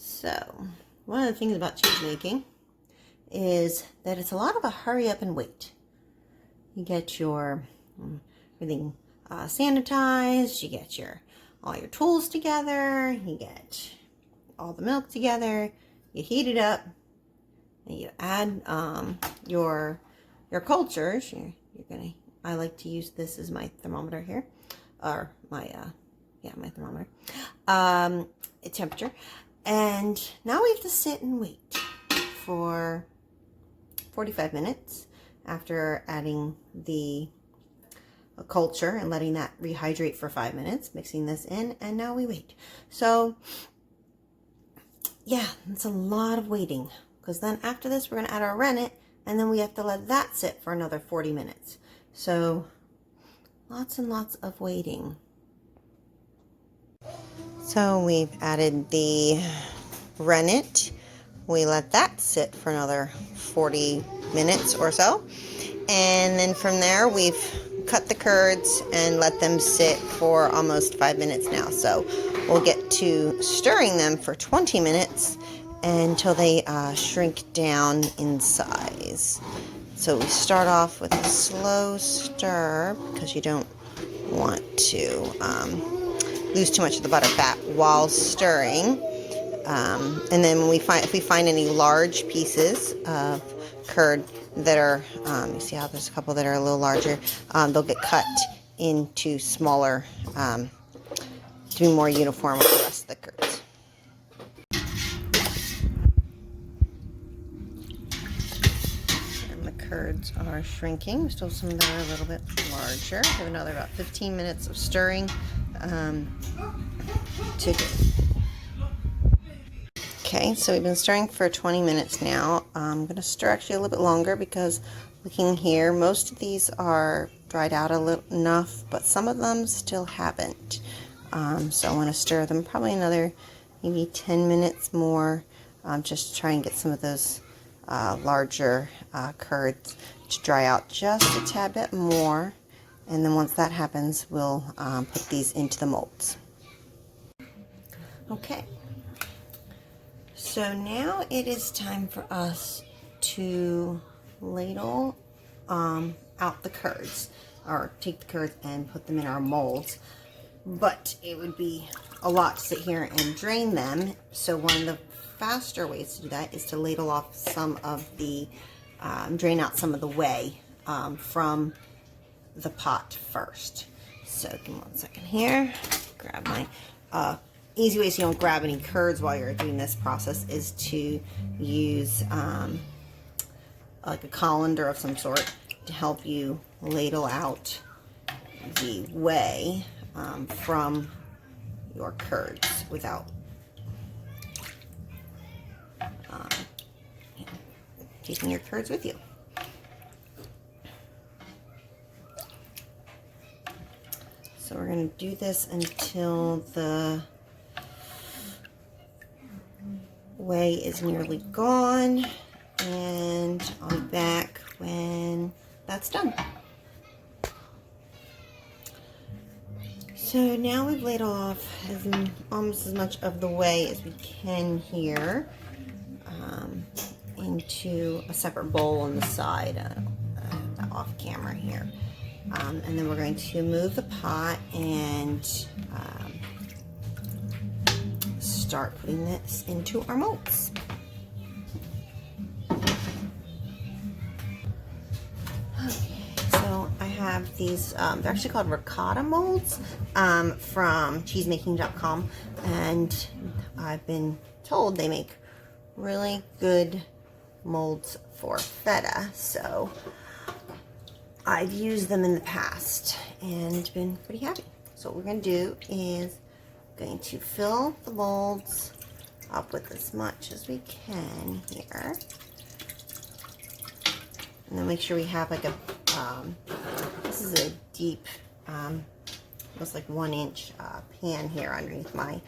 So, one of the things about cheese making is that it's a lot of a hurry up and wait. You get your everything sanitized, you get all your tools together, you get all the milk together, you heat it up, and you add your cultures. I like to use this as my thermometer here, or my thermometer, temperature. And now we have to sit and wait for 45 minutes after adding the culture and letting that rehydrate for 5 minutes, mixing this in, and now we wait. So yeah, it's a lot of waiting, because then after this we're going to add our rennet, and then we have to let that sit for another 40 minutes. So lots and lots of waiting. So we've added the rennet. We let that sit for another 40 minutes or so. And then from there we've cut the curds and let them sit for almost 5 minutes now. So we'll get to stirring them for 20 minutes until they shrink down in size. So we start off with a slow stir because you don't want to lose too much of the butter fat while stirring. And then when if we find any large pieces of curd that are, you see how there's a couple that are a little larger, they'll get cut into smaller to be more uniform with the rest of the curds. And the curds are shrinking. Still some that are a little bit larger. Give another about 15 minutes of stirring to go. Okay, so we've been stirring for 20 minutes now. I'm going to stir actually a little bit longer because looking here, most of these are dried out enough, but some of them still haven't. So I want to stir them probably another maybe 10 minutes more, just to try and get some of those larger curds to dry out just a tad bit more. And then once that happens, we'll put these into the molds. Okay. So now it is time for us to ladle out the curds, or take the curds and put them in our molds. But it would be a lot to sit here and drain them. So one of the faster ways to do that is to ladle off some of the, drain out some of the whey from the pot first. So give me 1 second here. Grab my easy way so you don't grab any curds while you're doing this process is to use like a colander of some sort to help you ladle out the whey from your curds without taking your curds with you. So we're going to do this until the whey is nearly gone, and I'll be back when that's done. So now we've ladled off almost as much of the whey as we can here into a separate bowl on the side, off camera here. And then we're going to move the pot and start putting this into our molds. Okay, so I have these, they're actually called ricotta molds from cheesemaking.com, and I've been told they make really good molds for feta, so I've used them in the past and been pretty happy. So what we're going to do is going to fill the molds up with as much as we can here, and then make sure we have like a this is a deep almost like 1 inch pan here underneath my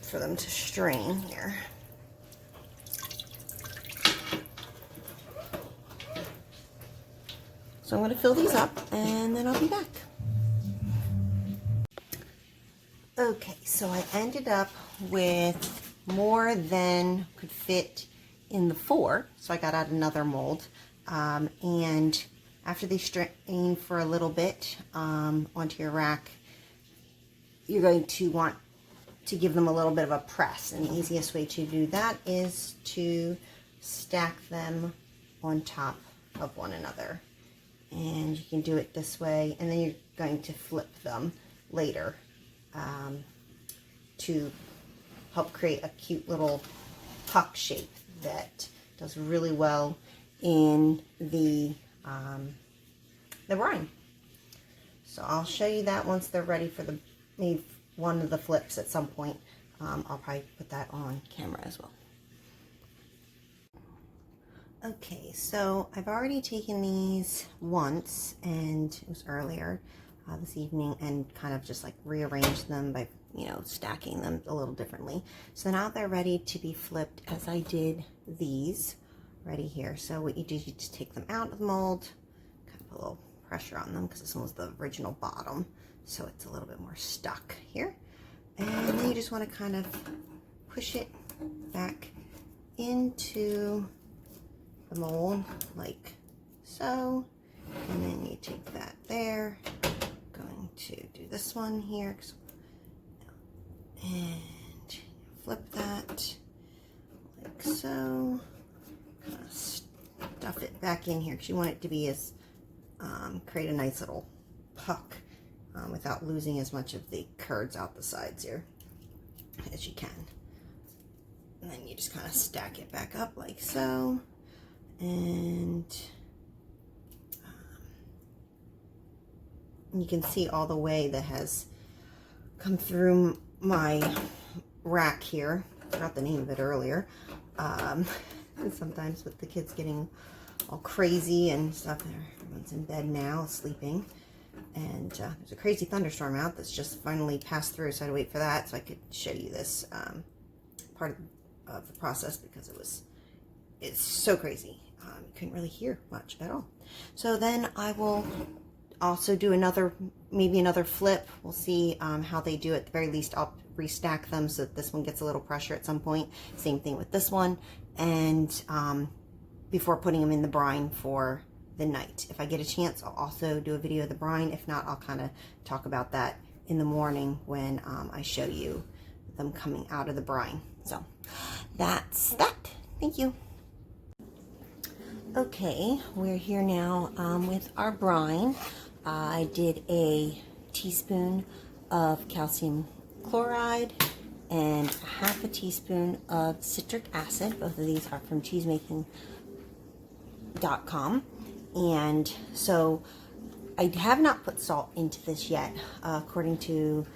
for them to strain here. So I'm going to fill these up and then I'll be back. Okay, so I ended up with more than could fit in the 4, so I got out another mold. And after they strain for a little bit onto your rack, you're going to want to give them a little bit of a press. And the easiest way to do that is to stack them on top of one another. And you can do it this way, and then you're going to flip them later to help create a cute little puck shape that does really well in the brine. So I'll show you that once they're ready for the maybe one of the flips at some point. I'll probably put that on camera as well. Okay, so I've already taken these once, and it was earlier this evening, and kind of just like rearranged them by, you know, stacking them a little differently. So now they're ready to be flipped as I did these ready here. So what you do is you just take them out of the mold, kind of put a little pressure on them because this one was the original bottom, so it's a little bit more stuck here. And then you just want to kind of push it back into the mold like so, and then you take that there. Going to do this one here and flip that like so. Kind of stuff it back in here because you want it to be as create a nice little puck without losing as much of the curds out the sides here as you can. And then you just kind of stack it back up like so. And you can see all the way that has come through my rack here. I forgot the name of it earlier. Sometimes with the kids getting all crazy and stuff, everyone's in bed now, sleeping. And there's a crazy thunderstorm out that's just finally passed through, so I had to wait for that so I could show you this part of the process because it's so crazy. You couldn't really hear much at all. So then I will also do maybe another flip. We'll see how they do. At the very least, I'll restack them so that this one gets a little pressure at some point. Same thing with this one. And before putting them in the brine for the night. If I get a chance, I'll also do a video of the brine. If not, I'll kind of talk about that in the morning when I show you them coming out of the brine. So that's that. Thank you. Okay, we're here now with our brine. I did a teaspoon of calcium chloride and half a teaspoon of citric acid. Both of these are from cheesemaking.com. And so I have not put salt into this yet, according to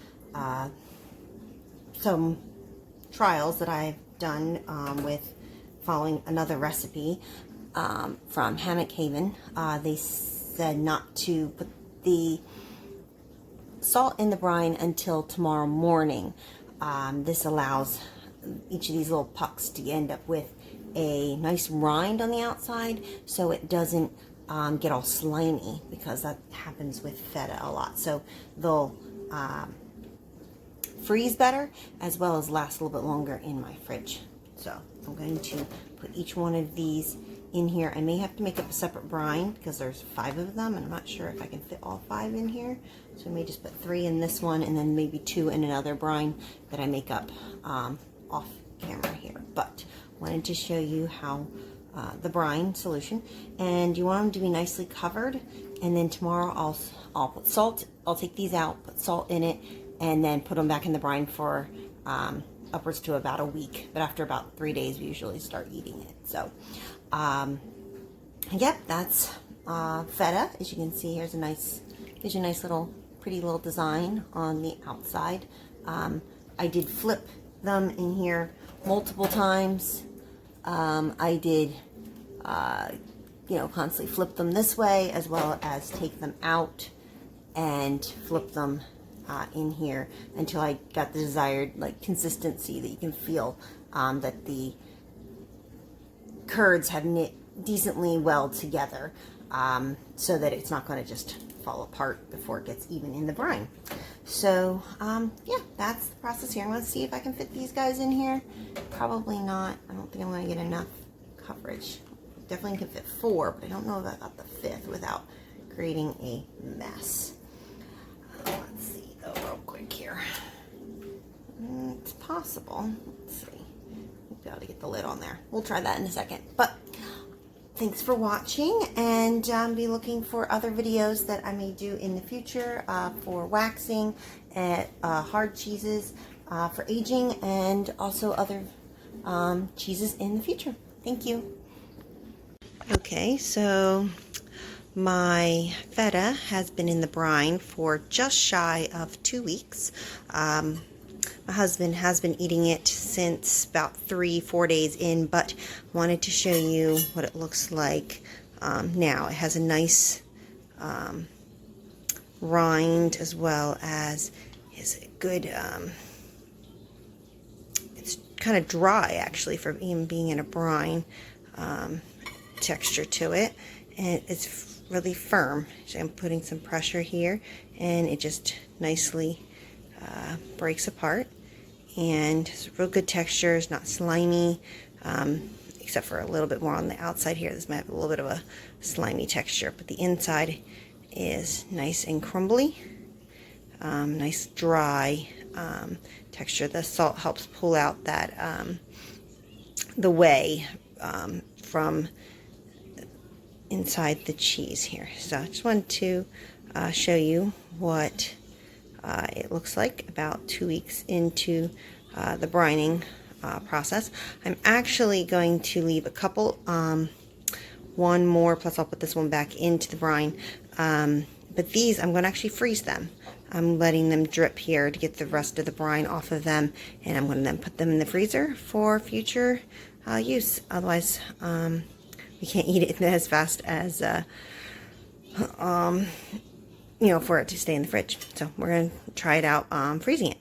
some trials that I've done with following another recipe from Hammock Haven. They said not to put the salt in the brine until tomorrow morning. This allows each of these little pucks to end up with a nice rind on the outside, so it doesn't get all slimy, because that happens with feta a lot. So they'll freeze better as well as last a little bit longer in my fridge. So I'm going to put each one of these in here. I may have to make up a separate brine because there's 5 of them, and I'm not sure if I can fit all 5 in here. So I may just put 3 in this one and then maybe 2 in another brine that I make up off camera here. But wanted to show you how the brine solution, and you want them to be nicely covered. And then tomorrow I'll put salt. I'll take these out, put salt in it, and then put them back in the brine for upwards to about a week. But after about 3 days, we usually start eating it. So, yep, that's feta. As you can see, gives you a nice little, pretty little design on the outside. I did flip them in here multiple times. I did, constantly flip them this way, as well as take them out and flip them in here until I got the desired consistency that you can feel that the curds have knit decently well together, so that it's not going to just fall apart before it gets even in the brine. So, yeah, that's the process here. I'm going to see if I can fit these guys in here. Probably not. I don't think I'm going to get enough coverage. Definitely can fit 4, but I don't know if I got the 5th without creating a mess. Let's see, though, real quick here. It's possible. Let's see. We'll be able to get the lid on there. We'll try that in a second. But thanks for watching, and be looking for other videos that I may do in the future for waxing and hard cheeses for aging, and also other cheeses in the future. Thank you. Okay, so my feta has been in the brine for just shy of 2 weeks. My husband has been eating it since about 3-4 days in, but wanted to show you what it looks like now. It has a nice rind, as well as is a good, it's kind of dry actually for even being in a brine, texture to it, and it's really firm. So I'm putting some pressure here, and it just nicely breaks apart, and it's a real good texture. It's not slimy, except for a little bit more on the outside here. This might have a little bit of a slimy texture, but the inside is nice and crumbly, nice dry texture. The salt helps pull out that the whey from inside the cheese here. So I just wanted to show you what it looks like about 2 weeks into the brining process. I'm actually going to leave a couple, one more, plus I'll put this one back into the brine. But these, I'm going to actually freeze them. I'm letting them drip here to get the rest of the brine off of them, and I'm going to then put them in the freezer for future use. Otherwise, we can't eat it as fast as, you know, for it to stay in the fridge. So we're going to try it out freezing it.